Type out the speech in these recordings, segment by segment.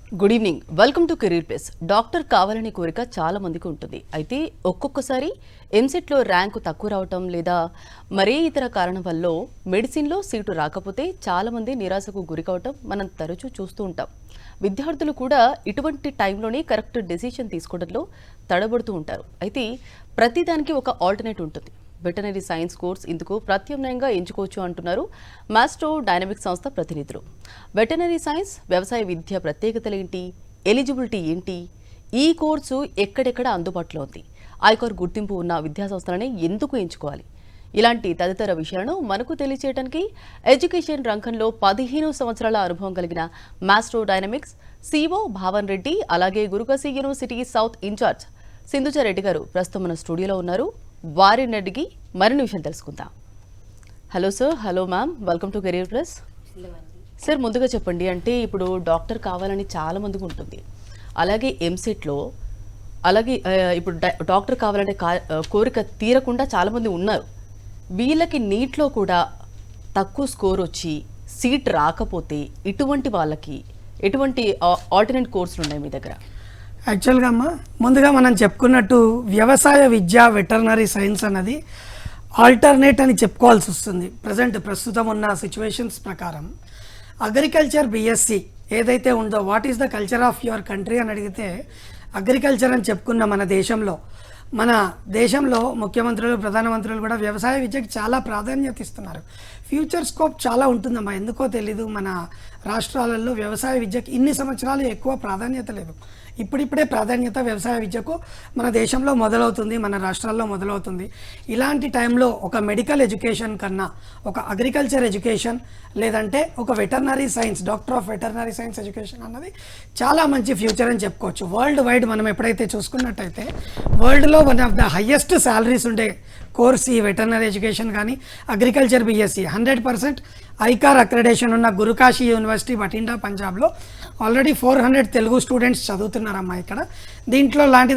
Good evening, welcome to career plus. Doctor కావాలనే కోరిక చాలా మందికి ఉంటుంది. అయితే ఒక్కొక్కసారి ఎంసెట్లో ర్యాంకు తక్కువ రావటం లేదా మరే ఇతర కారణం వల్ల మెడిసిన్లో సీటు రాకపోతే చాలా మంది నిరాశకు గురికావటం మనం తరచూ చూస్తూ ఉంటాం. విద్యార్థులు కూడా ఇటువంటి టైంలోనే కరెక్ట్ డెసిషన్ తీసుకోవడంలో తడబడుతూ ఉంటారు. అయితే ప్రతిదానికి ఒక ఆల్టర్నేట్ ఉంటుంది. వెటనరీ సైన్స్ కోర్స్ ఇందుకు ప్రత్యామ్నాయంగా ఎంచుకోవచ్చు అంటున్నారు మాస్ట్రో డైనమిక్స్ సంస్థ ప్రతినిధులు. వెటనరీ సైన్స్ వ్యవసాయ విద్య ప్రత్యేకతలు ఏంటి, ఎలిజిబిలిటీ ఏంటి, ఈ కోర్సు ఎక్కడెక్కడ అందుబాటులో ఉంది, ఐకార్ గుర్తింపు ఉన్న విద్యాసంస్థలనే ఎందుకు ఎంచుకోవాలి, ఇలాంటి తదితర విషయాలను మనకు తెలియచేయడానికి ఎడ్యుకేషన్ రంగంలో 15 సంవత్సరాల అనుభవం కలిగిన maestro dynamics CEO Bhavan Reddy, అలాగే Gurukashi university south in charge Sindhuja Reddy గారు ప్రస్తుతం మన స్టూడియోలో ఉన్నారు. వారిని అడిగి మరిన్ని విషయం తెలుసుకుందాం. Hello sir. Hello ma'am, welcome to career plus. Sir, ముందుగా చెప్పండి, అంటే ఇప్పుడు డాక్టర్ కావాలని చాలా మందికి ఉంటుంది, అలాగే ఎంసెట్లో అలాగే ఇప్పుడు డాక్టర్ కావాలంటే కోరిక తీరకుండా చాలామంది ఉన్నారు. వీళ్ళకి నీట్లో కూడా తక్కువ స్కోర్ వచ్చి సీట్ రాకపోతే ఇటువంటి వాళ్ళకి ఎటువంటి ఆల్టర్నేట్ కోర్సులు ఉన్నాయి మీ దగ్గర? యాక్చువల్గా అమ్మ, ముందుగా మనం చెప్పుకున్నట్టు వ్యవసాయ విద్య వెటర్నరీ సైన్స్ అన్నది ఆల్టర్నేట్ అని చెప్పుకోవాల్సి వస్తుంది. ప్రస్తుతం ఉన్న సిచ్యువేషన్స్ ప్రకారం అగ్రికల్చర్ బిఎస్సి ఏదైతే ఉందో, what is the culture of your country అని అడిగితే అగ్రికల్చర్ అని చెప్పుకున్న మన దేశంలో ముఖ్యమంత్రులు, ప్రధానమంత్రులు కూడా వ్యవసాయ విద్యకు చాలా ప్రాధాన్యత ఇస్తున్నారు. ఫ్యూచర్ స్కోప్ చాలా ఉంటుందమ్మా. ఎందుకో తెలీదు, మన రాష్ట్రాలలో వ్యవసాయ విద్యకు ఇన్ని సంవత్సరాలు ఎక్కువ ప్రాధాన్యత లేదు. ఇప్పుడిప్పుడే ప్రాధాన్యత వ్యవసాయ విద్యకు మన దేశంలో మొదలవుతుంది, మన రాష్ట్రాల్లో మొదలవుతుంది. ఇలాంటి టైంలో ఒక మెడికల్ ఎడ్యుకేషన్ కన్నా ఒక అగ్రికల్చర్ ఎడ్యుకేషన్, లేదంటే ఒక veterinary science, doctor of veterinary science education అన్నది చాలా మంచి ఫ్యూచర్ అని చెప్పుకోవచ్చు. వరల్డ్ వైడ్ మనం ఎప్పుడైతే చూసుకున్నట్టయితే వరల్డ్లో one of the highest salaries ఉండే కోర్స్ ఈ వెటర్నరీ ఎడ్యుకేషన్ కానీ అగ్రికల్చర్ బిఎస్సి. 100% ఐకార్ అక్రెడిటేషన్ ఉన్న గురుకాశీ యూనివర్సిటీ బఠిండా పంజాబ్లో ఆల్రెడీ 400 తెలుగు స్టూడెంట్స్ చదువుతున్నారమ్మా ఇక్కడ.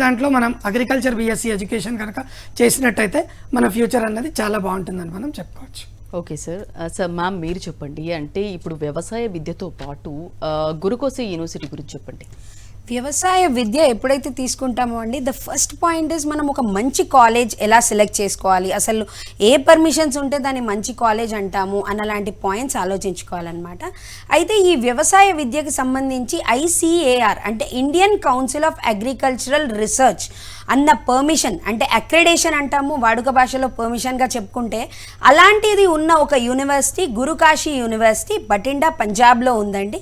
దాంట్లో మనం అగ్రికల్చర్ బిఎస్సి ఎడ్యుకేషన్ కనుక చేసినట్టయితే మన ఫ్యూచర్ అన్నది చాలా బాగుంటుందని మనం చెప్పుకోవచ్చు. Okay sir. సార్ మ్యామ్, మీరు చెప్పండి, అంటే ఇప్పుడు వ్యవసాయ విద్యతో పాటు గురుకాశీ యూనివర్సిటీ గురించి చెప్పండి. వ్యవసాయ విద్య ఎప్పుడైతే తీసుకుంటామో అండి, ద ఫస్ట్ పాయింట్ ఇస్ మనం ఒక మంచి కాలేజ్ ఎలా సెలెక్ట్ చేసుకోవాలి, అసలు ఏ పర్మిషన్స్ ఉంటే దాన్ని మంచి కాలేజ్ అంటాము అన్నలాంటి పాయింట్స్ ఆలోచించుకోవాలన్నమాట. అయితే ఈ వ్యవసాయ విద్యకు సంబంధించి ఐసిఏఆర్ అంటే Indian council of agricultural research అన్న పర్మిషన్, అంటే అక్రెడిటేషన్ అంటాము వాడుక భాషలో, పర్మిషన్గా చెప్పుకుంటే అలాంటిది ఉన్న ఒక యూనివర్సిటీ గురుకాశీ యూనివర్సిటీ బఠిండా పంజాబ్లో ఉందండి.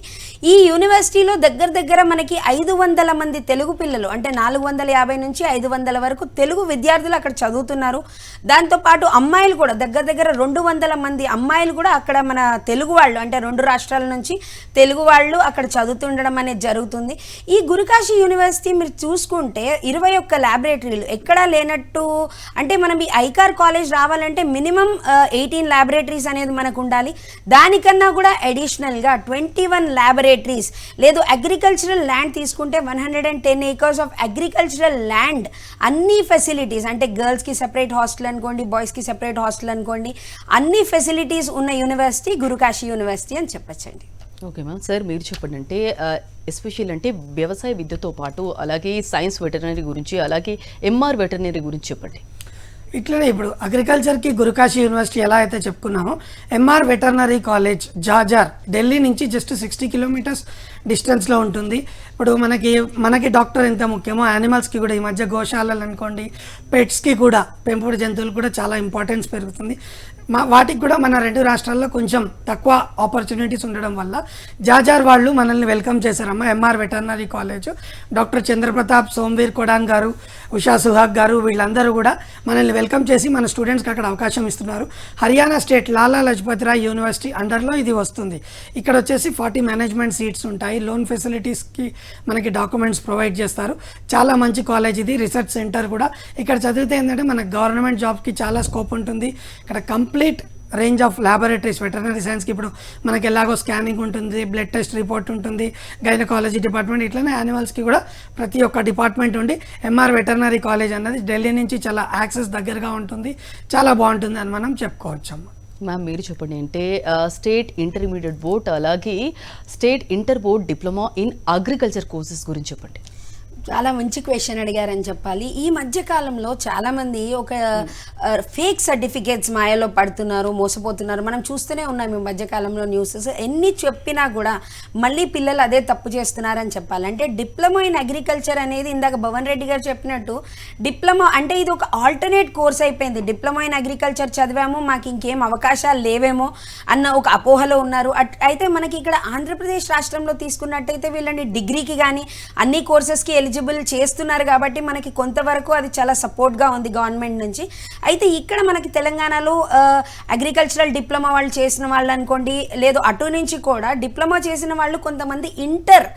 ఈ యూనివర్సిటీలో దగ్గర మనకి 500 మంది తెలుగు పిల్లలు, అంటే 450 నుంచి 500 వరకు తెలుగు విద్యార్థులు అక్కడ చదువుతున్నారు. దాంతోపాటు అమ్మాయిలు కూడా దగ్గర 200 మంది అమ్మాయిలు కూడా అక్కడ మన తెలుగు వాళ్ళు, అంటే 2 రాష్ట్రాల నుంచి తెలుగు వాళ్ళు అక్కడ చదువుతుండడం అనేది జరుగుతుంది. ఈ గురుకాశీ యూనివర్సిటీ మీరు చూసుకుంటే 21 ల్యాబొరేటరీలు ఎక్కడా లేనట్టు, అంటే మనం ఈ ఐకార్ కాలేజ్ రావాలంటే మినిమం 18 ల్యాబొరేటరీస్ అనేది మనకు ఉండాలి. దానికన్నా కూడా అడిషనల్గా 21 ల్యాబొరేటరీస్, లేదు అగ్రికల్చరల్ ల్యాండ్ తీసుకుంటే 110 acres ఆఫ్ అగ్రికల్చరల్ ల్యాండ్, అన్ని ఫెసిలిటీస్, అంటే గర్ల్స్కి సెపరేట్ హాస్టల్ అనుకోండి, బాయ్స్కి సెపరేట్ హాస్టల్ అనుకోండి, అన్ని ఫెసిలిటీస్ ఉన్న యూనివర్సిటీ గురుకాశీ యూనివర్సిటీ అని చెప్పచ్చండి. Okay ma'am. సార్, మీరు చెప్పండి, అంటే ఎస్పెషల్ అంటే వ్యవసాయ విద్యతో పాటు అలాగే సైన్స్ వెటర్నరీ గురించి, అలాగే ఎంఆర్ వెటర్నరీ గురించి చెప్పండి. ఇట్లనే ఇప్పుడు అగ్రికల్చర్కి గురుకాశీ యూనివర్సిటీ ఎలా అయితే చెప్పుకున్నామో, ఎంఆర్ వెటర్నరీ కాలేజ్ జాజార్ ఢిల్లీ నుంచి జస్ట్ 60 కిలోమీటర్స్ డిస్టెన్స్లో ఉంటుంది. ఇప్పుడు మనకి డాక్టర్ ఎంత ముఖ్యమో యానిమల్స్కి కూడా ఈ మధ్య గోశాలలు అనుకోండి, పెట్స్కి కూడా, పెంపుడు జంతువులు కూడా చాలా ఇంపార్టెన్స్ పెరుగుతుంది. వాటికి కూడా మన 2 రాష్ట్రాల్లో కొంచెం తక్కువ ఆపర్చునిటీస్ ఉండడం వల్ల జాజార్ వాళ్ళు మనల్ని వెల్కమ్ చేశారమ్మా. MR veterinary college doctor Chandrapratap, Somvir Kodan గారు, ఉషా సుహాగ్ గారు, వీళ్ళందరూ కూడా మనల్ని వెల్కమ్ చేసి మన స్టూడెంట్స్కి అక్కడ అవకాశం ఇస్తున్నారు. హర్యానా స్టేట్ లాలా లజపత్ రాయ్ యూనివర్సిటీ అండర్లో ఇది వస్తుంది. ఇక్కడ వచ్చేసి 40 మేనేజ్మెంట్ సీట్స్ ఉంటాయి. లోన్ ఫెసిలిటీస్కి మనకి డాక్యుమెంట్స్ ప్రొవైడ్ చేస్తారు. చాలా మంచి కాలేజ్ ఇది, రీసెర్చ్ సెంటర్ కూడా. ఇక్కడ చదివితే ఏంటంటే మనకు గవర్నమెంట్ జాబ్కి చాలా స్కోప్ ఉంటుంది. ఇక్కడ complete range of laboratories, veterinary సైన్స్కి ఇప్పుడు మనకి ఎలాగో స్కానింగ్ ఉంటుంది, బ్లడ్ టెస్ట్ రిపోర్ట్ ఉంటుంది, గైనకాలజీ డిపార్ట్మెంట్, ఇట్లనే యానిమల్స్కి కూడా ప్రతి ఒక్క డిపార్ట్మెంట్ ఉండి ఎంఆర్ వెటర్నరీ కాలేజ్ అన్నది ఢిల్లీ నుంచి చాలా యాక్సెస్ దగ్గరగా ఉంటుంది, చాలా బాగుంటుంది అని మనం చెప్పుకోవచ్చమ్మా. మ్యామ్ మీరు చెప్పండి, అంటే స్టేట్ ఇంటర్మీడియట్ బోర్డ్ అలాగే state inter board diploma in agriculture courses గురించి చెప్పండి. చాలా మంచి క్వశ్చన్ అడిగారని చెప్పాలి. ఈ మధ్య కాలంలో చాలామంది ఒక ఫేక్ సర్టిఫికేట్స్ మాయలో పడుతున్నారు, మోసపోతున్నారు. మనం చూస్తూనే ఉన్నాం ఈ మధ్యకాలంలో న్యూసెస్. ఎన్ని చెప్పినా కూడా మళ్ళీ పిల్లలు అదే తప్పు చేస్తున్నారని చెప్పాలి. అంటే డిప్లొమా ఇన్ అగ్రికల్చర్ అనేది ఇందాక భవన్ రెడ్డి గారు చెప్పినట్టు డిప్లొమా అంటే ఇది ఒక ఆల్టర్నేట్ కోర్స్ అయిపోయింది. డిప్లొమా ఇన్ అగ్రికల్చర్ చదివాము, మాకు ఇంకేం అవకాశాలు లేవేమో అన్న ఒక అపోహలో ఉన్నారు. అయితే మనకి ఇక్కడ ఆంధ్రప్రదేశ్ రాష్ట్రంలో తీసుకున్నట్టయితే వీళ్ళని డిగ్రీకి కానీ అన్ని కోర్సెస్కి ఎలిజిబుల్ చేస్తున్నారు కాబట్టి మనకి కొంతవరకు అది చాలా సపోర్ట్గా ఉంది గవర్నమెంట్ నుంచి. అయితే ఇక్కడ మనకి తెలంగాణలో అగ్రికల్చరల్ డిప్లొమా వాళ్ళు చేసిన వాళ్ళు అనుకోండి, లేదు అటు నుంచి కూడా డిప్లొమా చేసిన వాళ్ళు కొంతమంది ఇంటర్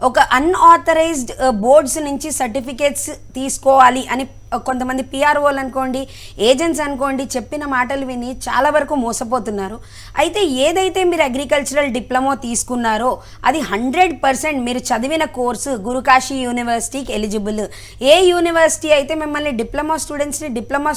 ఒక అన్ఆథరైజ్డ్ బోర్డ్స్ నుంచి సర్టిఫికేట్స్ తీసుకోవాలి అని కొంతమంది పిఆర్ఓలు అనుకోండి, ఏజెంట్స్ అనుకోండి చెప్పిన మాటలు విని చాలా వరకు మోసపోతున్నారు. అయితే ఏదైతే మీరు అగ్రికల్చరల్ డిప్లొమా తీసుకున్నారో అది 100% మీరు చదివిన కోర్సు గురుకాశీ యూనివర్సిటీకి ఎలిజిబుల్. ఏ యూనివర్సిటీ అయితే మిమ్మల్ని డిప్లొమా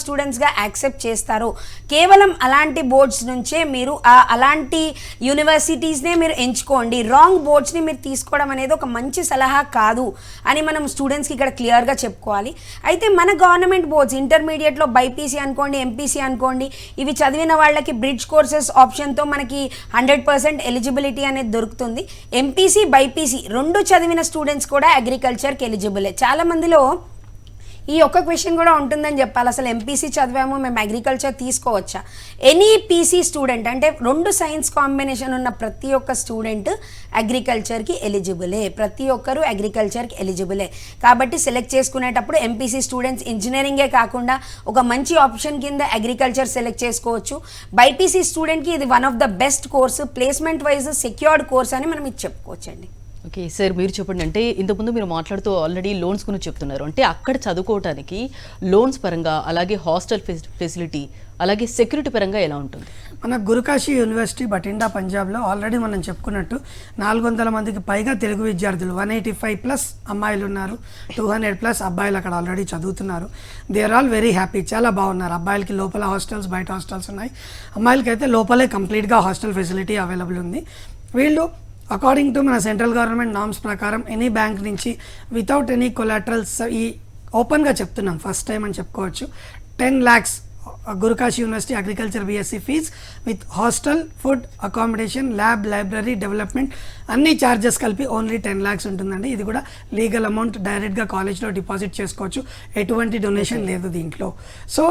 స్టూడెంట్స్గా యాక్సెప్ట్ చేస్తారో కేవలం అలాంటి బోర్డ్స్ నుంచే మీరు అలాంటి యూనివర్సిటీస్నే మీరు ఎంచుకోండి. రాంగ్ బోర్డ్స్ని మీరు తీసుకోవడం అనేది ఒక మంచి సలహా కాదు అని మనం స్టూడెంట్స్కి ఇక్కడ క్లియర్గా చెప్పుకోవాలి. అయితే మన గవర్నమెంట్ బోర్డ్స్ ఇంటర్మీడియట్లో బైపీసీ అనుకోండి, ఎంపీసీ అనుకోండి, ఇవి చదివిన వాళ్ళకి బ్రిడ్జ్ కోర్సెస్ ఆప్షన్తో మనకి 100% ఎలిజిబిలిటీ అనేది దొరుకుతుంది. ఎంపీసీ బైపీసీ రెండు చదివిన స్టూడెంట్స్ కూడా అగ్రికల్చర్కి ఎలిజిబులే. చాలా మందిలో ఈ ఒక్క క్వశ్చన్ కూడా ఉంటుందని చెప్పాలి, అసలు ఎంపీసీ చదివాము మేము అగ్రికల్చర్ తీసుకోవచ్చా? ఎనీ పీసీ స్టూడెంట్ అంటే రెండు సైన్స్ కాంబినేషన్ ఉన్న ప్రతి ఒక్క స్టూడెంట్ అగ్రికల్చర్కి ఎలిజిబులే. ప్రతి ఒక్కరు అగ్రికల్చర్కి ఎలిజిబులే. కాబట్టి సెలెక్ట్ చేసుకునేటప్పుడు ఎంపీసీ స్టూడెంట్స్ ఇంజనీరింగే కాకుండా ఒక మంచి ఆప్షన్ కింద అగ్రికల్చర్ సెలెక్ట్ చేసుకోవచ్చు. బైపీసీ స్టూడెంట్కి ఇది one of the best course, placement wise secured course అని మనం ఇది చెప్పుకోవచ్చండి. ఓకే సార్, మీరు చెప్పండి, అంటే ఇంతకుముందు మీరు మాట్లాడుతూ ఆల్రెడీ లోన్స్ గురించి చెప్తున్నారు. అంటే అక్కడ చదువుకోవడానికి లోన్స్ పరంగా అలాగే హాస్టల్ ఫెసిలిటీ అలాగే సెక్యూరిటీ పరంగా ఎలా ఉంటుంది? మన గురుకాశీ యూనివర్సిటీ బటిండా పంజాబ్లో ఆల్రెడీ మనం చెప్పుకున్నట్టు 400 మందికి పైగా తెలుగు విద్యార్థులు, 185+ అమ్మాయిలు ఉన్నారు, 200+ అబ్బాయిలు అక్కడ ఆల్రెడీ చదువుతున్నారు. They are all very happy, చాలా బాగున్నారు. అబ్బాయిలకి లోపల హాస్టల్స్, బయట హాస్టల్స్ ఉన్నాయి. అమ్మాయిలకి అయితే లోపలే కంప్లీట్గా హాస్టల్ ఫెసిలిటీ అవైలబుల్ ఉంది. వీళ్ళు అకార్డింగ్ టు మన సెంట్రల్ గవర్నమెంట్ నామ్స్ ప్రకారం ఎనీ బ్యాంక్ నుంచి వితౌట్ ఎనీ కొలాటరల్స్, ఈ ఓపెన్గా చెప్తున్నాం, ఫస్ట్ టైం అని చెప్పుకోవచ్చు, 10 lakhs Guru Kashi university agriculture BSc fees with hostel, food, accommodation, lab, library, development అన్ని ఛార్జెస్ కలిపి ఓన్లీ 10 lakhs ఉంటుందండి. ఇది కూడా లీగల్ అమౌంట్, డైరెక్ట్గా కాలేజ్లో డిపాజిట్ చేసుకోవచ్చు, ఎటువంటి డొనేషన్ లేదు దీంట్లో. సో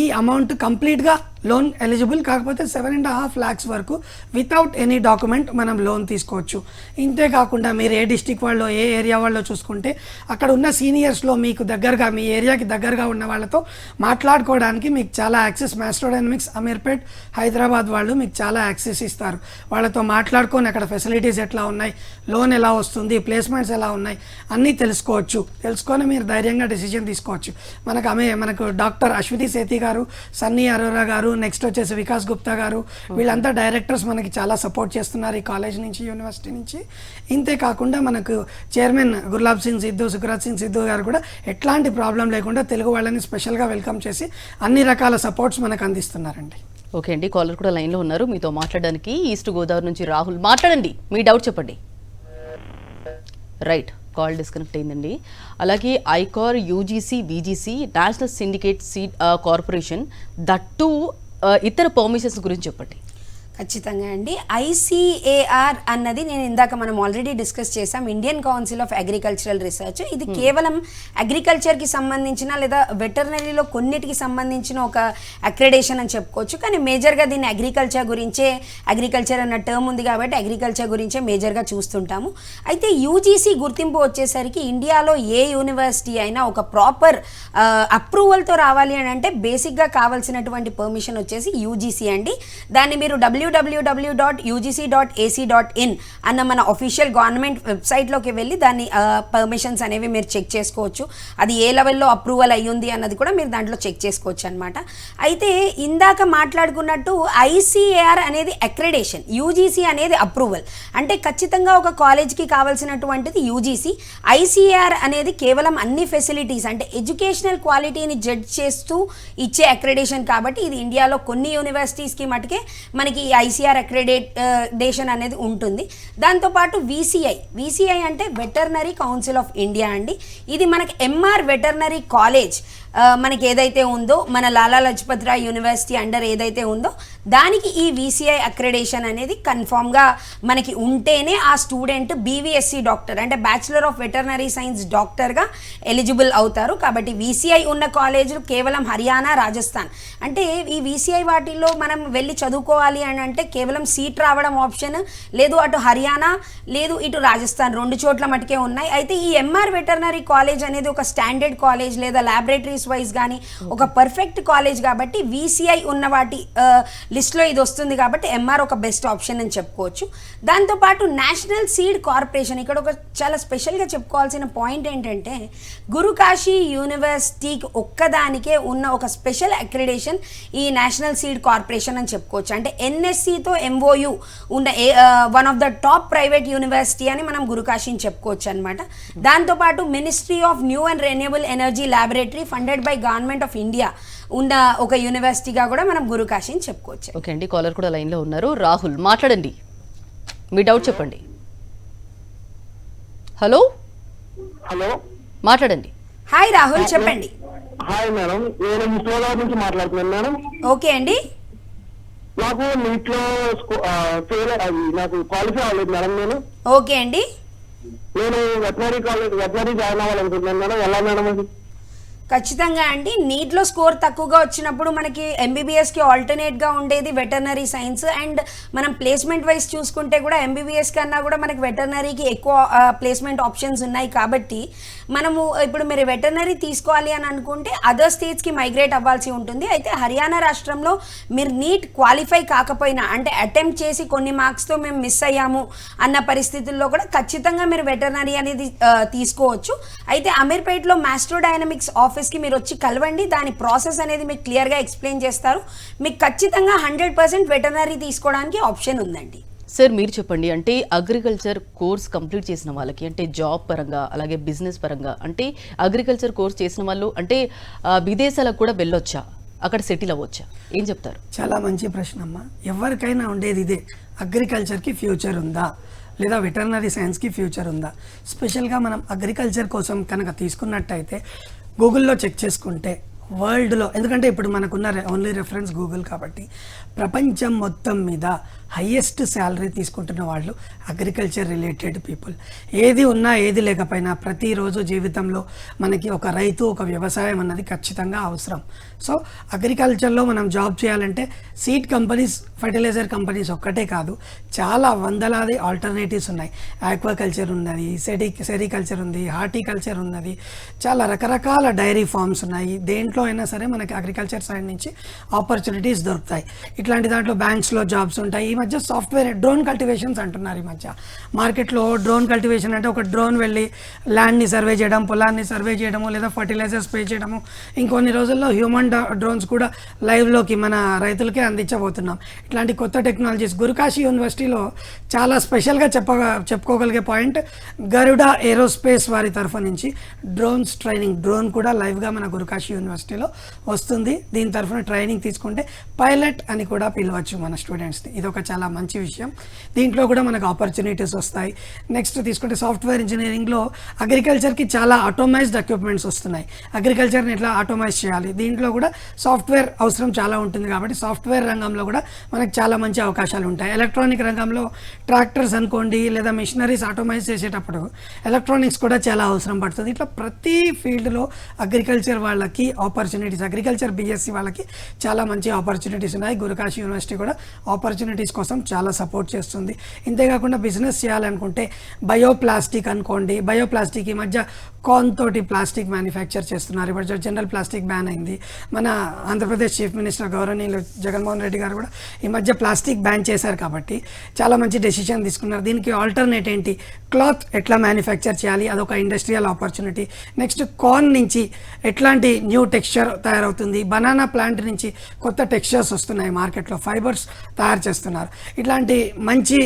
ఈ అమౌంట్ కంప్లీట్గా లోన్ ఎలిజిబుల్, కాకపోతే 7.5 lakhs వరకు వితౌట్ ఎనీ డాక్యుమెంట్ మనం లోన్ తీసుకోవచ్చు. ఇంతే కాకుండా మీరు ఏ డిస్టిక్ వాళ్ళు, ఏ ఏరియా వాళ్ళు చూసుకుంటే అక్కడ ఉన్న సీనియర్స్లో మీకు దగ్గరగా, మీ ఏరియాకి దగ్గరగా ఉన్న వాళ్ళతో మాట్లాడుకోవడానికి మీకు చాలా యాక్సెస్, మాస్ట్రోడైనమిక్స్, అమీర్పేట్, హైదరాబాద్ వాళ్ళు మీకు చాలా యాక్సెస్ ఇస్తారు. వాళ్ళతో మాట్లాడుకొని అక్కడ ఫెసిలిటీస్ ఎట్లా ఉన్నాయి, లోన్ ఎలా వస్తుంది, ప్లేస్మెంట్స్ ఎలా ఉన్నాయి అన్నీ తెలుసుకొని మీరు ధైర్యంగా డెసిషన్ తీసుకోవచ్చు. మనకు డాక్టర్ అశ్వతి సేతి గారు, సన్నీ అరోరా గారు, నెక్స్ట్ వచ్చేసి వికాస్ గుప్తా గారు, వీళ్ళంతా డైరెక్టర్స్ మనకి చాలా సపోర్ట్ చేస్తున్నారు ఈ కాలేజ్ నుంచి, యూనివర్సిటీ నుంచి. ఇంతే కాకుండా మనకు చైర్మన్ గుర్లాబ్ సింగ్ సిద్ధు, సుఖరాజ్ సింగ్ సిద్ధు గారు కూడా ఎట్లాంటి ప్రాబ్లం లేకుండా తెలుగు వాళ్ళని స్పెషల్గా వెల్కమ్ చేసి అన్ని రకాల సపోర్ట్స్ మనకు అందిస్తున్నారండి. ఓకే అండి, కాలర్ కూడా లైన్లో ఉన్నారు మీతో మాట్లాడడానికి. ఈస్ట్ గోదావరి నుంచి రాహుల్, మాట్లాడండి, మీ డౌట్ చెప్పండి. రైట్, కాల్ డిస్కనెక్ట్ అయిందండి. అలాగే ICAR, UGC, BGC, national syndicate seed corporation, దట్టు ఇతర పర్మిషన్స్ గురించి చెప్పండి. ఖచ్చితంగా అండి. ICAR అన్నది నేను ఇందాక మనం ఆల్రెడీ డిస్కస్ చేసాం, Indian council of agricultural research. ఇది కేవలం అగ్రికల్చర్కి సంబంధించిన లేదా వెటర్నరీలో కొన్నిటికి సంబంధించిన ఒక అక్రెడేషన్ అని చెప్పుకోవచ్చు. కానీ మేజర్గా దీన్ని అగ్రికల్చర్ అన్న టర్మ్ ఉంది కాబట్టి అగ్రికల్చర్ గురించే మేజర్గా చూస్తుంటాము. అయితే యూజీసీ గుర్తింపు వచ్చేసరికి ఇండియాలో ఏ యూనివర్సిటీ అయినా ఒక ప్రాపర్ అప్రూవల్తో రావాలి అని అంటే బేసిక్గా కావాల్సినటువంటి పర్మిషన్ వచ్చేసి యూజీసీ అండి. దాన్ని మీరు www.ugc.ac.in అన్న మన ఒఫీషియల్ గవర్నమెంట్ వెబ్సైట్లోకి వెళ్ళి దాన్ని పర్మిషన్స్ అనేవి మీరు చెక్ చేసుకోవచ్చు. అది ఏ లెవెల్లో అప్రూవల్ అయ్యింది అన్నది కూడా మీరు దాంట్లో చెక్ చేసుకోవచ్చు అనమాట. అయితే ఇందాక మాట్లాడుకున్నట్టు ఐసీఏఆర్ అనేది అక్రెడేషన్, యూజీసీ అనేది అప్రూవల్. అంటే ఖచ్చితంగా ఒక కాలేజ్కి కావాల్సినటువంటిది యూజీసీ. ఐసీఏఆర్ అనేది కేవలం అన్ని ఫెసిలిటీస్ అంటే ఎడ్యుకేషనల్ క్వాలిటీని జడ్జ్ చేస్తూ ఇచ్చే అక్రెడేషన్. కాబట్టి ఇది ఇండియాలో కొన్ని యూనివర్సిటీస్కి మటుకే మనకి ఈ ఐసీఆర్ అక్రెడేషన్ అనేది ఉంటుంది. దాంతోపాటు విసిఐ అంటే వెటర్నరీ కౌన్సిల్ ఆఫ్ ఇండియా అండి. ఇది మనకి ఎంఆర్ వెటర్నరీ కాలేజ్ మనకి ఏదైతే ఉందో మన లాలా లజపత్ రాయ్ యూనివర్సిటీ అండర్ ఏదైతే ఉందో దానికి ఈ విసిఐ అక్రెడేషన్ అనేది కన్ఫామ్గా మనకి ఉంటేనే ఆ స్టూడెంట్ బీవీఎస్సీ డాక్టర్ అంటే బ్యాచిలర్ ఆఫ్ వెటర్నరీ సైన్స్ డాక్టర్గా ఎలిజిబుల్ అవుతారు. కాబట్టి విసిఐ ఉన్న కాలేజీలు కేవలం హర్యానా, రాజస్థాన్. అంటే ఈ విసిఐ వాటిల్లో మనం వెళ్ళి చదువుకోవాలి అని అంటే కేవలం సీట్ రావడం ఆప్షన్ లేదు, అటు హర్యానా లేదు ఇటు రాజస్థాన్ 2 చోట్ల మటుకే ఉన్నాయి. అయితే ఈ ఎంఆర్ వెటర్నరీ కాలేజ్ అనేది ఒక స్టాండర్డ్ కాలేజ్ లేదా ల్యాబొరేటరీస్ వైజ్ కానీ ఒక పర్ఫెక్ట్ కాలేజ్ కాబట్టి విసిఐ ఉన్న వాటి లిస్ట్లో ఇది వస్తుంది. కాబట్టి ఎంఆర్ ఒక బెస్ట్ ఆప్షన్ అని చెప్పుకోవచ్చు. దాంతోపాటు నేషనల్ సీడ్ కార్పొరేషన్, ఇక్కడ ఒక చాలా స్పెషల్గా చెప్పుకోవాల్సిన పాయింట్ ఏంటంటే గురుకాశీ యూనివర్సిటీకి ఒక్కదానికే ఉన్న ఒక స్పెషల్ అక్రిడేషన్ ఈ నేషనల్ సీడ్ కార్పొరేషన్ అని చెప్పుకోవచ్చు. అంటే ఎన్ఎస్సితో ఎంఓయు ఉన్న one of the top private university అని మనం గురుకాశీని చెప్పుకోవచ్చు అనమాట. దాంతోపాటు ministry of new and renewable energy laboratory funded by government of India ఉన్న ఒక యూనివర్సిటీగా కూడా మనం గురుకాశీని చెప్పుకోవచ్చు. ఓకే అండి, కాలర్ కూడా లైన్లో ఉన్నారు. రాహుల్ మాట్లాడండి, మీ డౌట్ చెప్పండి. హలో మాట్లాడండి. హాయ్ రాహుల్, చెప్పండి. హాయ్ మేడం, నేను ముస్లింనగర్ నుంచి మాట్లాడుతున్నాను మేడం. ఓకే అండి. నాకు నీట్లో ఫెయిల్ నాకు క్వాలిఫై అవ్వలేదు మేడం. ఓకే అండి. నేను వెటనరీ జాయిన్ అవ్వాలనుకుంటున్నాను మేడం. ఎలా మేడం అది? ఖచ్చితంగా అండి, నీట్లో స్కోర్ తక్కువగా వచ్చినప్పుడు మనకి ఎంబీబీఎస్కి ఆల్టర్నేట్గా ఉండేది వెటర్నరీ సైన్స్. అండ్ మనం ప్లేస్మెంట్ వైజ్ చూసుకుంటే కూడా ఎంబీబీఎస్ కన్నా కూడా మనకి వెటర్నరీకి ఎక్కువ ప్లేస్మెంట్ ఆప్షన్స్ ఉన్నాయి. కాబట్టి మనము ఇప్పుడు మీరు వెటర్నరీ తీసుకోవాలి అని అనుకుంటే అదర్ స్టేట్స్కి మైగ్రేట్ అవ్వాల్సి ఉంటుంది. అయితే హర్యానా రాష్ట్రంలో మీరు నీట్ క్వాలిఫై కాకపోయినా అంటే అటెంప్ట్ చేసి కొన్ని మార్క్స్తో మేము మిస్ అయ్యాము అన్న పరిస్థితుల్లో కూడా ఖచ్చితంగా మీరు వెటర్నరీ అనేది తీసుకోవచ్చు. అయితే అమీర్పేట్లో మాస్ట్రోడైనమిక్స్ ఆఫీస్కి మీరు వచ్చి కలవండి, దాని ప్రాసెస్ అనేది మీకు క్లియర్గా ఎక్స్ప్లెయిన్ చేస్తారు. మీకు ఖచ్చితంగా 100% వెటర్నరీ తీసుకోవడానికి ఆప్షన్ ఉందండి. సార్ మీరు చెప్పండి, అంటే అగ్రికల్చర్ కోర్స్ కంప్లీట్ చేసిన వాళ్ళకి అంటే జాబ్ పరంగా అలాగే బిజినెస్ పరంగా అంటే అగ్రికల్చర్ కోర్స్ చేసిన వాళ్ళు అంటే విదేశాలకు కూడా వెళ్ళొచ్చా, అక్కడ సెటిల్ అవ్వచ్చా, ఏం చెప్తారు? చాలా మంచి ప్రశ్న అమ్మా. ఎవరికైనా ఉండేది ఇదే, అగ్రికల్చర్కి ఫ్యూచర్ ఉందా లేదా వెటర్నరీ సైన్స్కి ఫ్యూచర్ ఉందా. స్పెషల్గా మనం అగ్రికల్చర్ కోసం కనుక తీసుకున్నట్టయితే గూగుల్లో చెక్ చేసుకుంటే వరల్డ్లో, ఎందుకంటే ఇప్పుడు మనకున్న ఓన్లీ రెఫరెన్స్ గూగుల్ కాబట్టి ప్రపంచం మొత్తం మీద హయ్యెస్ట్ శాలరీ తీసుకుంటున్న వాళ్ళు అగ్రికల్చర్ రిలేటెడ్ పీపుల్. ఏది ఉన్నా ఏది లేకపోయినా ప్రతిరోజు జీవితంలో మనకి ఒక రైతు, ఒక వ్యవసాయం అన్నది ఖచ్చితంగా అవసరం. సో అగ్రికల్చర్లో మనం జాబ్ చేయాలంటే సీడ్ కంపెనీస్, ఫర్టిలైజర్ కంపెనీస్ ఒక్కటే కాదు, చాలా వందలాది ఆల్టర్నేటివ్స్ ఉన్నాయి. ఆక్వాకల్చర్ ఉన్నది, సెరికల్చర్ ఉంది, హార్టికల్చర్ ఉన్నది, చాలా రకరకాల డైరీ ఫార్మ్స్ ఉన్నాయి. దేంట్లో అయినా సరే మనకి అగ్రికల్చర్ సైడ్ నుంచి ఆపర్చునిటీస్ దొరుకుతాయి. ఇట్లాంటి దాంట్లో బ్యాంక్స్లో జాబ్స్ ఉంటాయి. ఈ మధ్య సాఫ్ట్వేర్ డ్రోన్ కల్టివేషన్స్ అంటున్నారు. ఈ మధ్య మార్కెట్లో డ్రోన్ కల్టివేషన్ అంటే ఒక డ్రోన్ వెళ్ళి ల్యాండ్ని సర్వే చేయడం, పొలాన్ని సర్వే చేయడము, లేదా ఫర్టిలైజర్ స్ప్రే చేయడము. ఇంకొన్ని రోజుల్లో హ్యూమన్ డ్రోన్స్ కూడా లైవ్లోకి మన రైతులకే అందించబోతున్నాం. ఇట్లాంటి కొత్త టెక్నాలజీస్ గురుకాశీ యూనివర్సిటీలో చాలా స్పెషల్గా చెప్పుకోగలిగే పాయింట్, గరుడ ఏరోస్పేస్ వారి తరఫు నుంచి డ్రోన్స్ ట్రైనింగ్, డ్రోన్ కూడా లైవ్గా మన గురుకాశీ యూనివర్సిటీలో వస్తుంది. దీని తరఫున ట్రైనింగ్ తీసుకుంటే పైలట్ అని కూడా పిలవచ్చు మన స్టూడెంట్స్ని. ఇది ఒక చాలా మంచి విషయం. దీంట్లో కూడా మనకు ఆపర్చునిటీస్ వస్తాయి. నెక్స్ట్ తీసుకుంటే సాఫ్ట్వేర్ ఇంజనీరింగ్లో అగ్రికల్చర్కి చాలా ఆటోమైజ్డ్ ఎక్విప్మెంట్స్ వస్తున్నాయి. అగ్రికల్చర్ని ఎట్లా ఆటోమైజ్ చేయాలి, దీంట్లో కూడా సాఫ్ట్వేర్ అవసరం చాలా ఉంటుంది. కాబట్టి సాఫ్ట్వేర్ రంగంలో కూడా మనకు చాలా మంచి అవకాశాలు ఉంటాయి. ఎలక్ట్రానిక్ రంగంలో ట్రాక్టర్స్ అనుకోండి లేదా మిషనరీస్ ఆటోమైజ్ చేసేటప్పుడు ఎలక్ట్రానిక్స్ కూడా చాలా అవసరం పడుతుంది. ఇట్లా ప్రతి ఫీల్డ్లో అగ్రికల్చర్ వాళ్ళకి ఆపర్చునిటీస్, అగ్రికల్చర్ బీఎస్సీ వాళ్ళకి చాలా మంచి ఆపర్చునిటీస్ ఉన్నాయి. గురుకాశీ యూనివర్సిటీ కూడా ఆపర్చునిటీస్ కోసం చాలా సపోర్ట్ చేస్తుంది. ఇంతేకాకుండా బిజినెస్ చేయాలనుకుంటే బయోప్లాస్టిక్ అనుకోండి, బయోప్లాస్టిక్ ఈ మధ్య కార్న్ తోటి ప్లాస్టిక్ మ్యానుఫ్యాక్చర్ చేస్తున్నారు. ఇప్పుడు జనరల్ ప్లాస్టిక్ బ్యాన్ అయింది. మన ఆంధ్రప్రదేశ్ చీఫ్ మినిస్టర్ గౌరవనీయులు జగన్మోహన్ రెడ్డి గారు కూడా ఈ మధ్య ప్లాస్టిక్ బ్యాన్ చేశారు కాబట్టి చాలా మంచి డెసిషన్ తీసుకున్నారు. దీనికి ఆల్టర్నేట్ ఏంటి, క్లాత్ ఎట్లా మ్యానుఫ్యాక్చర్ చేయాలి, అదొక ఇండస్ట్రియల్ ఆపర్చునిటీ. నెక్స్ట్ కార్న్ నుంచి ఎట్లాంటి న్యూ టెక్స్చర్ తయారవుతుంది, బనానా ప్లాంట్ నుంచి కొత్త టెక్స్చర్స్ వస్తున్నాయి మార్కెట్లో, ఫైబర్స్ తయారు చేస్తున్నారు. ఇట్లాంటి మంచి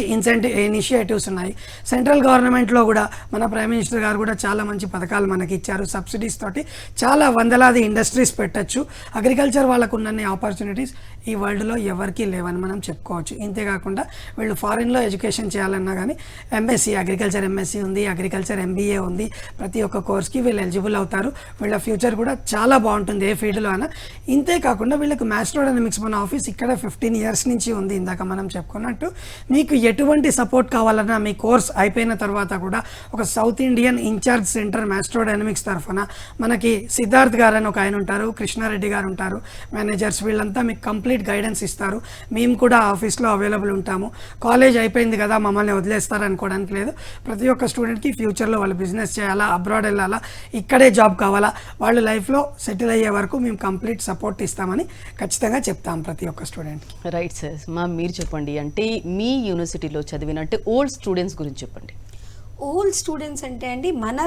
ఇనిషియేటివ్స్ ఉన్నాయి. సెంట్రల్ గవర్నమెంట్లో కూడా మన ప్రైమ్ మినిస్టర్ గారు కూడా చాలా మంచి పథకాలు మనకి ఇచ్చారు. సబ్సిడీస్ తోటి చాలా వందలాది ఇండస్ట్రీస్ పెట్టచ్చు. అగ్రికల్చర్ వాళ్ళకు ఉన్న ఆపర్చునిటీస్ ఈ వరల్డ్లో ఎవరికీ లేవని మనం చెప్పుకోవచ్చు. ఇంతేకాకుండా వీళ్ళు ఫారిన్లో ఎడ్యుకేషన్ చేయాలన్నా కానీ ఎంఎస్సీ, అగ్రికల్చర్ ఎంఎస్సీ ఉంది, అగ్రికల్చర్ ఎంబీఏ ఉంది. ప్రతి ఒక్క కోర్స్కి వీళ్ళు ఎలిజిబుల్ అవుతారు. వీళ్ళ ఫ్యూచర్ కూడా చాలా బాగుంటుంది ఏ ఫీల్డ్లో అయినా. ఇంతేకాకుండా వీళ్ళకి మ్యాస్ట్రోడైనమిక్స్ మన ఆఫీస్ ఇక్కడ 15 years నుంచి ఉంది. ఇందాక మనం చెప్పుకున్నట్టు మీకు ఎటువంటి సపోర్ట్ కావాలన్నా మీ కోర్స్ అయిపోయిన తర్వాత కూడా ఒక సౌత్ ఇండియన్ ఇన్ఛార్జ్ సెంటర్ మ్యాస్ట్రోడైనమిక్స్ తరఫున మనకి సిద్ధార్థ్ గారు అని ఒక ఆయన ఉంటారు, కృష్ణారెడ్డి గారు ఉంటారు, మేనేజర్స్. వీళ్ళంతా మీకు కంప్లీట్ గైడెన్స్ ఇస్తారు. మేము కూడా ఆఫీస్లో అవైలబుల్ ఉంటాము. కాలేజ్ అయిపోయింది కదా మమ్మల్ని వదిలేస్తారు అనుకోవడానికి లేదు. ప్రతి ఒక్క స్టూడెంట్కి ఫ్యూచర్లో వాళ్ళు బిజినెస్ చేయాలా, అబ్రాడ్ వెళ్ళాలా, ఇక్కడే జాబ్ కావాలా, వాళ్ళు లైఫ్లో సెటిల్ అయ్యే వరకు మేము కంప్లీట్ సపోర్ట్ ఇస్తామని ఖచ్చితంగా చెప్తాం ప్రతి ఒక్క స్టూడెంట్కి. Right sir. మీరు చెప్పండి, అంటే మీ యూనివర్సిటీలో చదివినట్టే ఓల్డ్ స్టూడెంట్స్ గురించి చెప్పండి. ఓల్డ్ స్టూడెంట్స్ అంటే అండి మన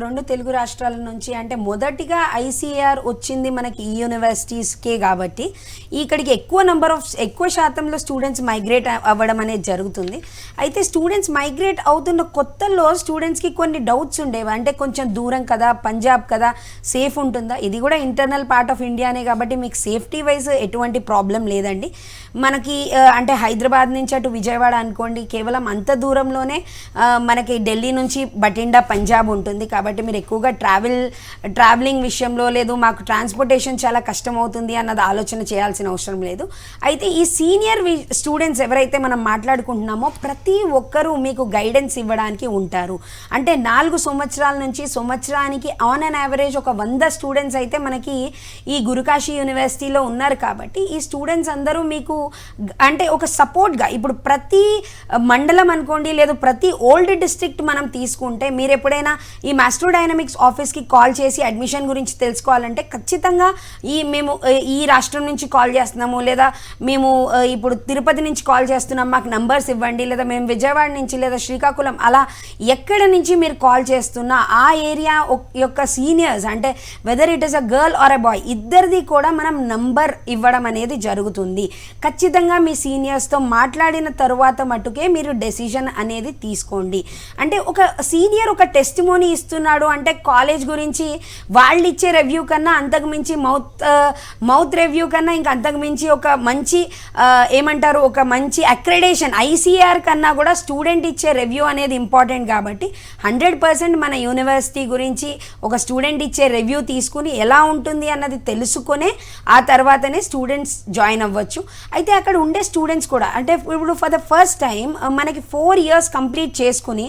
రెండు తెలుగు రాష్ట్రాల నుంచి, అంటే మొదటిగా ఐసీఆర్ వచ్చింది మనకి ఈ యూనివర్సిటీస్కే కాబట్టి ఇక్కడికి ఎక్కువ శాతంలో స్టూడెంట్స్ మైగ్రేట్ అవ్వడం అనేది జరుగుతుంది. అయితే స్టూడెంట్స్ మైగ్రేట్ అవుతున్న కొత్తలో స్టూడెంట్స్కి కొన్ని డౌట్స్ ఉండేవి. అంటే కొంచెం దూరం కదా, పంజాబ్ కదా, సేఫ్ ఉంటుందా, ఇది కూడా ఇంటర్నల్ పార్ట్ ఆఫ్ ఇండియానే కాబట్టి మీకు సేఫ్టీ వైజ్ ఎటువంటి ప్రాబ్లం లేదండి. మనకి అంటే హైదరాబాద్ నుంచి అటు విజయవాడ అనుకోండి, కేవలం అంత దూరంలోనే మనకి ఢిల్లీ నుంచి బటిండా పంజాబ్ ఉంటుంది. కాబట్టి మీరు ఎక్కువగా ట్రావెలింగ్ విషయంలో లేదు, మాకు ట్రాన్స్పోర్టేషన్ చాలా కష్టం అవుతుంది అన్నది ఆలోచన చేయాల్సిన అవసరం లేదు. అయితే ఈ సీనియర్ స్టూడెంట్స్ ఎవరైతే మనం మాట్లాడుకుంటున్నామో ప్రతి ఒక్కరూ మీకు గైడెన్స్ ఇవ్వడానికి ఉంటారు. అంటే 4 సంవత్సరాల నుంచి సంవత్సరానికి ఆన్ అన్ యావరేజ్ ఒక 100 స్టూడెంట్స్ అయితే మనకి ఈ గురుకాశీ యూనివర్సిటీలో ఉన్నారు. కాబట్టి ఈ స్టూడెంట్స్ అందరూ మీకు అంటే ఒక సపోర్ట్గా, ఇప్పుడు ప్రతి మండలం అనుకోండి, లేదు ప్రతి ఓల్డ్ డిస్ట్రిక్ట్ మనం తీసుకుంటే, మీరు ఎప్పుడైనా ఈ మ్యాస్ట్రోడైనమిక్స్ ఆఫీస్కి కాల్ చేసి అడ్మిషన్ గురించి తెలుసుకోవాలంటే ఖచ్చితంగా మేము ఈ రాష్ట్రం నుంచి కాల్ చేస్తున్నాము, లేదా మేము ఇప్పుడు తిరుపతి నుంచి కాల్ చేస్తున్నాం, మాకు నంబర్స్ ఇవ్వండి, లేదా మేము విజయవాడ నుంచి లేదా శ్రీకాకుళం, అలా ఎక్కడ నుంచి మీరు కాల్ చేస్తున్నా ఆ ఏరియా యొక్క సీనియర్స్, అంటే whether it is a girl or a boy, ఇద్దరిది కూడా మనం నంబర్ ఇవ్వడం అనేది జరుగుతుంది. ఖచ్చితంగా మీ సీనియర్స్తో మాట్లాడిన తరువాత మట్టుకే మీరు డెసిషన్ అనేది తీసుకోండి. అంటే ఒక సీనియర్ ఒక టెస్టిమోనీ ఇస్తున్నాడు అంటే కాలేజ్ గురించి వాళ్ళు ఇచ్చే రివ్యూ కన్నా అంతకుమించి మౌత్ రివ్యూ కన్నా ఇంకా అంతకుమించి ఒక మంచి ఏమంటారు, ఒక మంచి అక్రెడేషన్ ఐసీఆర్ కన్నా కూడా స్టూడెంట్ ఇచ్చే రివ్యూ అనేది ఇంపార్టెంట్. కాబట్టి 100% మన యూనివర్సిటీ గురించి ఒక స్టూడెంట్ ఇచ్చే రివ్యూ తీసుకుని ఎలా ఉంటుంది అన్నది తెలుసుకునే ఆ తర్వాతనే స్టూడెంట్స్ జాయిన్ అవ్వచ్చు. అయితే అక్కడ ఉండే స్టూడెంట్స్ కూడా అంటే ఇప్పుడు ఫర్ ద ఫస్ట్ టైం మనకి 4 years కంప్లీట్ చేసుకుని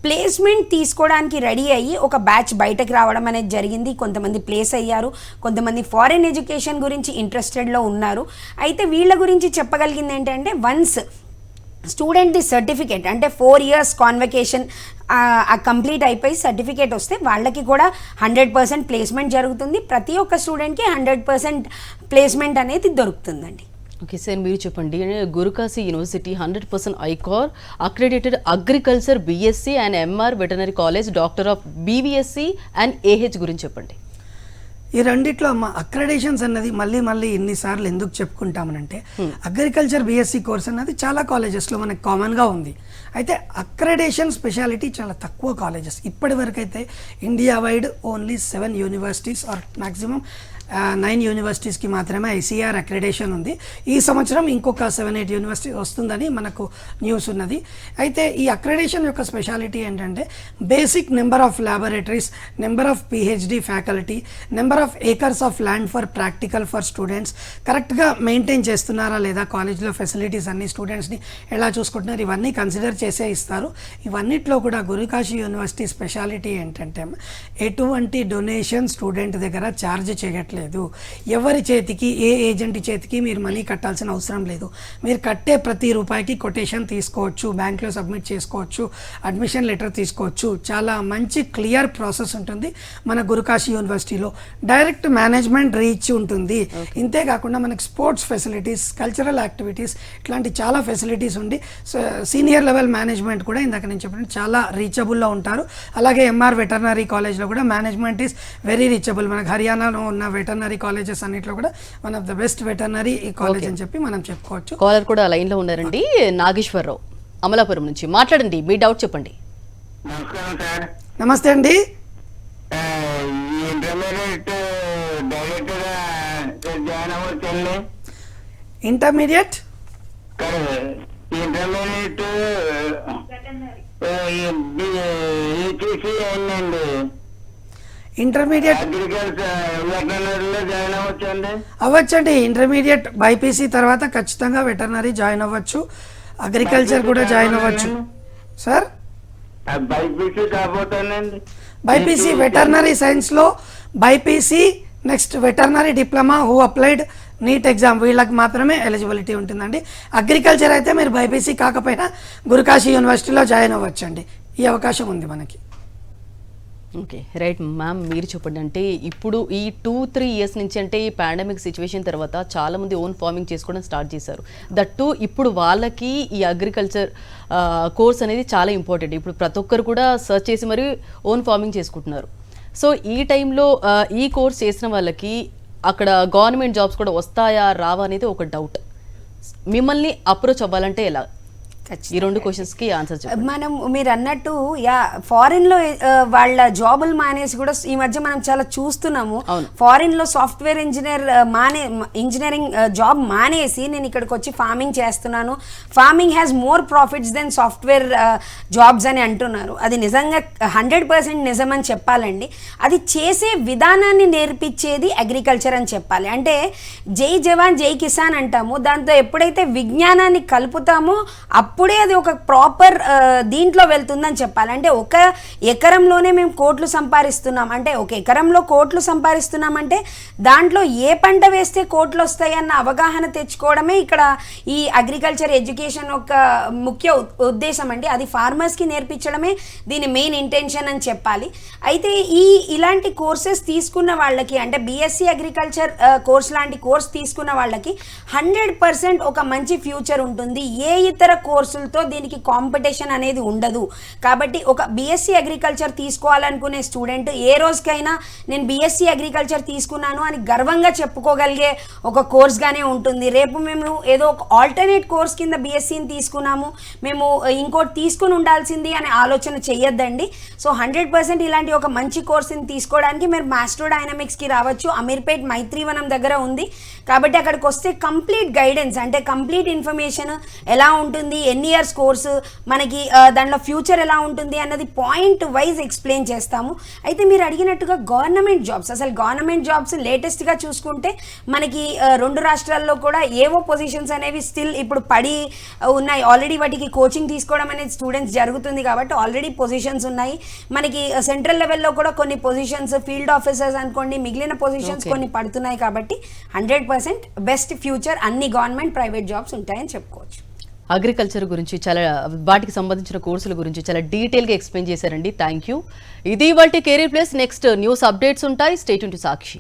ప్లేస్మెంట్ తీసుకోవడానికి రెడీ అయ్యి ఒక బ్యాచ్ బయటకు రావడం అనేది జరిగింది. కొంతమంది ప్లేస్ అయ్యారు, కొంతమంది ఫారెన్ ఎడ్యుకేషన్ గురించి ఇంట్రెస్టెడ్లో ఉన్నారు. అయితే వీళ్ళ గురించి చెప్పగలిగింది ఏంటంటే, వన్స్ స్టూడెంట్ది సర్టిఫికేట్ అంటే 4 years కాన్వకేషన్ కంప్లీట్ అయిపోయి సర్టిఫికేట్ వస్తే వాళ్ళకి కూడా 100% ప్లేస్మెంట్ జరుగుతుంది. ప్రతి ఒక్క స్టూడెంట్కి 100% ప్లేస్మెంట్ అనేది దొరుకుతుందండి. ఓకే సార్, మీరు చెప్పండి, Guru Kashi university 100% ICAR accredited agriculture BSc and MR veterinary college doctor of BVSc and AH గురించి చెప్పండి. ఈ రెండిట్లో మా అక్రెడిషన్స్ అన్నది మళ్ళీ ఇన్నిసార్లు ఎందుకు చెప్పుకుంటామనంటే, అగ్రికల్చర్ బీఎస్సీ కోర్స్ అన్నది చాలా కాలేజెస్లో మనకు కామన్గా ఉంది. అయితే అక్రెడిషన్ స్పెషాలిటీ చాలా తక్కువ కాలేజెస్. ఇప్పటి వరకు అయితే India wide only 7 universities or maximum 9 యూనివర్సిటీస్కి మాత్రమే ఐసీఆర్ అక్రెడిషన్ ఉంది. ఈ సంవత్సరం ఇంకొక 7-8 యూనివర్సిటీ వస్తుందని మనకు న్యూస్ ఉన్నది. అయితే ఈ అక్రెడిషన్ యొక్క స్పెషాలిటీ ఏంటంటే, basic number of laboratories, number of PhD faculty, number of acres of land for practical for students కరెక్ట్గా మెయింటైన్ చేస్తున్నారా లేదా, కాలేజ్లో ఫెసిలిటీస్ అన్ని స్టూడెంట్స్ని ఎలా చూసుకుంటున్నారు, ఇవన్నీ కన్సిడర్ చేసే ఇస్తారు. ఇవన్నిట్లో కూడా గురుకాశీ యూనివర్సిటీ స్పెషాలిటీ ఏంటంటే, ఎటువంటి డొనేషన్ స్టూడెంట్ దగ్గర ఛార్జ్ చేయట్లేదు. చేయట్లేదు. ఎవరి చేతికి, ఏ ఏజెంట్ చేతికి మీరు మనీ కట్టాల్సిన అవసరం లేదు. మీరు కట్టే ప్రతి రూపాయికి కొటేషన్ తీసుకోవచ్చు, బ్యాంక్లో సబ్మిట్ చేసుకోవచ్చు, అడ్మిషన్ లెటర్ తీసుకోవచ్చు. చాలా మంచి క్లియర్ ప్రాసెస్ ఉంటుంది మన గురుకాశీ యూనివర్సిటీలో. డైరెక్ట్ మేనేజ్మెంట్ రీచ్ ఉంటుంది. ఇంతే కాకుండా మనకి స్పోర్ట్స్ ఫెసిలిటీస్, కల్చరల్ యాక్టివిటీస్ ఇట్లాంటి చాలా ఫెసిలిటీస్ ఉండి సీనియర్ లెవెల్ మేనేజ్మెంట్ కూడా ఇందాక నేను చెప్పినట్టు చాలా రీచబుల్లో ఉంటారు. అలాగే ఎంఆర్ వెటర్నరీ కాలేజ్లో కూడా మేనేజ్మెంట్ ఈస్ వెరీ రీచబుల్. మనకు హర్యానాలో ఉన్న వెటర్నరీ కాలేజెస్ అన్నిట్లో కూడా one of the best veterinary college అని చెప్పి మనం చెప్పుకోవచ్చు. కాలర్ కూడా లైన్ లో ఉన్నారండి, నాగేశ్వరరావు అమలాపురం నుంచి. మాట్లాడండి, మీ డౌట్ చెప్పండి. నమస్కారం సార్. నమస్తే అండి. ఇంటర్మీడియట్ డైరెక్ట్ గా జాయిన్ అవ్వచ్చండి? ఇంటర్మీడియట్ ఇంటర్మీడియట్ ఈటీసీ అయిందండి. ఇంటర్మీడియట్ అగ్రికల్చర్ వెటర్నరీలో జాయిన్ అవ్వచ్చండి? అవ్వచ్చండి. ఇంటర్మీడియట్ బైపీసీ తర్వాత ఖచ్చితంగా వెటర్నరీ జాయిన్ అవ్వచ్చు, అగ్రికల్చర్ కూడా జాయిన్ అవ్వచ్చు. సార్ బైపీసీ కాబోతానండి. బైపీసీ వెటర్నరీ సైన్స్లో BiPC next veterinary diploma who applied NEET exam వీళ్ళకి మాత్రమే ఎలిజిబిలిటీ ఉంటుందండి. అగ్రికల్చర్ అయితే మీరు బైపీసీ కాకపోయినా గురుకాశీ యూనివర్సిటీలో జాయిన్ అవ్వచ్చండి. ఈ అవకాశం ఉంది మనకి. ఓకే రైట్ మ్యామ్, మీరు చెప్పండి. అంటే ఇప్పుడు ఈ 2-3 ఇయర్స్ నుంచి, అంటే ఈ పాండమిక్ సిచ్యువేషన్ తర్వాత చాలా మంది ఓన్ ఫార్మింగ్ చేసుకోవడం స్టార్ట్ చేశారు. దట్టు ఇప్పుడు వాళ్ళకి ఈ అగ్రికల్చర్ కోర్స్ అనేది చాలా ఇంపార్టెంట్. ఇప్పుడు ప్రతి ఒక్కరు కూడా సర్చ్ చేసి మరి ఓన్ ఫార్మింగ్ చేసుకుంటున్నారు. సో ఈ టైంలో ఈ కోర్స్ చేసిన వాళ్ళకి అక్కడ గవర్నమెంట్ జాబ్స్ కూడా వస్తాయా రావా అనేది ఒక డౌట్. మిమ్మల్ని అప్రోచ్ అవ్వాలంటే ఎలా? ఈ 2 క్వశ్చన్స్కి ఆన్సర్ చెప్పండి. మనం మీరు అన్నట్టు ఫారిన్లో వాళ్ళ జాబులు మానేసి కూడా ఈ మధ్య మనం చాలా చూస్తున్నాము. ఫారిన్లో సాఫ్ట్వేర్ ఇంజనీరింగ్ జాబ్ మానేసి నేను ఇక్కడికి వచ్చి ఫార్మింగ్ చేస్తున్నాను, farming has more profits than software jobs అని అంటున్నారు. అది నిజంగా 100% నిజమని చెప్పాలండి. అది చేసే విధానాన్ని నేర్పించేది అగ్రికల్చర్ అని చెప్పాలి. అంటే జై జవాన్ జై కిసాన్ అంటాము, దాంతో ఎప్పుడైతే విజ్ఞానాన్ని కలుపుతామో అప్పుడే అది ఒక ప్రాపర్ దీంట్లో వెళ్తుందని చెప్పాలి. అంటే ఒక ఎకరంలోనే మేము కోట్లు సంపాదిస్తున్నాం అంటే, ఒక ఎకరంలో కోట్లు సంపాదిస్తున్నామంటే దాంట్లో ఏ పంట వేస్తే కోట్లు వస్తాయి అన్న అవగాహన తెచ్చుకోవడమే ఇక్కడ ఈ అగ్రికల్చర్ ఎడ్యుకేషన్ ఒక ముఖ్య ఉద్దేశం అండి. అది ఫార్మర్స్కి నేర్పించడమే దీని మెయిన్ ఇంటెన్షన్ అని చెప్పాలి. అయితే ఇలాంటి కోర్సెస్ తీసుకున్న వాళ్ళకి, అంటే బీఎస్సీ అగ్రికల్చర్ కోర్స్ లాంటి కోర్స్ తీసుకున్న వాళ్ళకి 100% ఒక మంచి ఫ్యూచర్ ఉంటుంది. ఏ ఇతర కోర్సులతో దీనికి కాంపిటీషన్ అనేది ఉండదు. కాబట్టి ఒక బీఎస్సీ అగ్రికల్చర్ తీసుకోవాలనుకునే స్టూడెంట్ ఏ రోజుకైనా నేను బీఎస్సీ అగ్రికల్చర్ తీసుకున్నాను అని గర్వంగా చెప్పుకోగలిగే ఒక కోర్స్గానే ఉంటుంది. రేపు మేము ఏదో ఒక ఆల్టర్నేట్ కోర్స్ కింద బీఎస్సీని తీసుకున్నాము, మేము ఇంకోటి తీసుకుని ఉండాల్సింది అనే ఆలోచన చెయ్యొద్దండి. సో 100% ఇలాంటి ఒక మంచి కోర్సుని తీసుకోవడానికి మీరు మాస్ట్రో డైనమిక్స్కి రావచ్చు. అమీర్పేట్ మైత్రీవనం దగ్గర ఉంది. కాబట్టి అక్కడికి వస్తే కంప్లీట్ గైడెన్స్, అంటే కంప్లీట్ ఇన్ఫర్మేషన్ ఎలా ఉంటుంది, ఎన్ని ఇయర్స్ కోర్సు, మనకి దాంట్లో ఫ్యూచర్ ఎలా ఉంటుంది అన్నది పాయింట్ వైజ్ ఎక్స్ప్లెయిన్ చేస్తాము. అయితే మీరు అడిగినట్టుగా గవర్నమెంట్ జాబ్స్, అసలు గవర్నమెంట్ జాబ్స్ లేటెస్ట్గా చూసుకుంటే మనకి 2 రాష్ట్రాల్లో కూడా ఏవో పొజిషన్స్ అనేవి స్టిల్ ఇప్పుడు పడి ఉన్నాయి. ఆల్రెడీ వాటికి కోచింగ్ తీసుకోవడం అనేది స్టూడెంట్స్ జరుగుతుంది కాబట్టి ఆల్రెడీ పొజిషన్స్ ఉన్నాయి. మనకి సెంట్రల్ లెవెల్లో కూడా కొన్ని పొజిషన్స్, ఫీల్డ్ ఆఫీసర్స్ అనుకోండి, మిగిలిన పొజిషన్స్ కొన్ని పడుతున్నాయి. కాబట్టి 100% బెస్ట్ ఫ్యూచర్ అన్ని గవర్నమెంట్ ప్రైవేట్ జాబ్స్ ఉంటాయని చెప్పుకోవచ్చు. అగ్రికల్చర్ గురించి చాలా, వాటికి సంబంధించిన కోర్సుల గురించి చాలా డీటెయిల్గా ఎక్స్ప్లెయిన్ చేశారండి. Thank you. ఇది ఇవాల్టి career plus. Next news updates ఉంటాయి. Stay tune to Sakshi.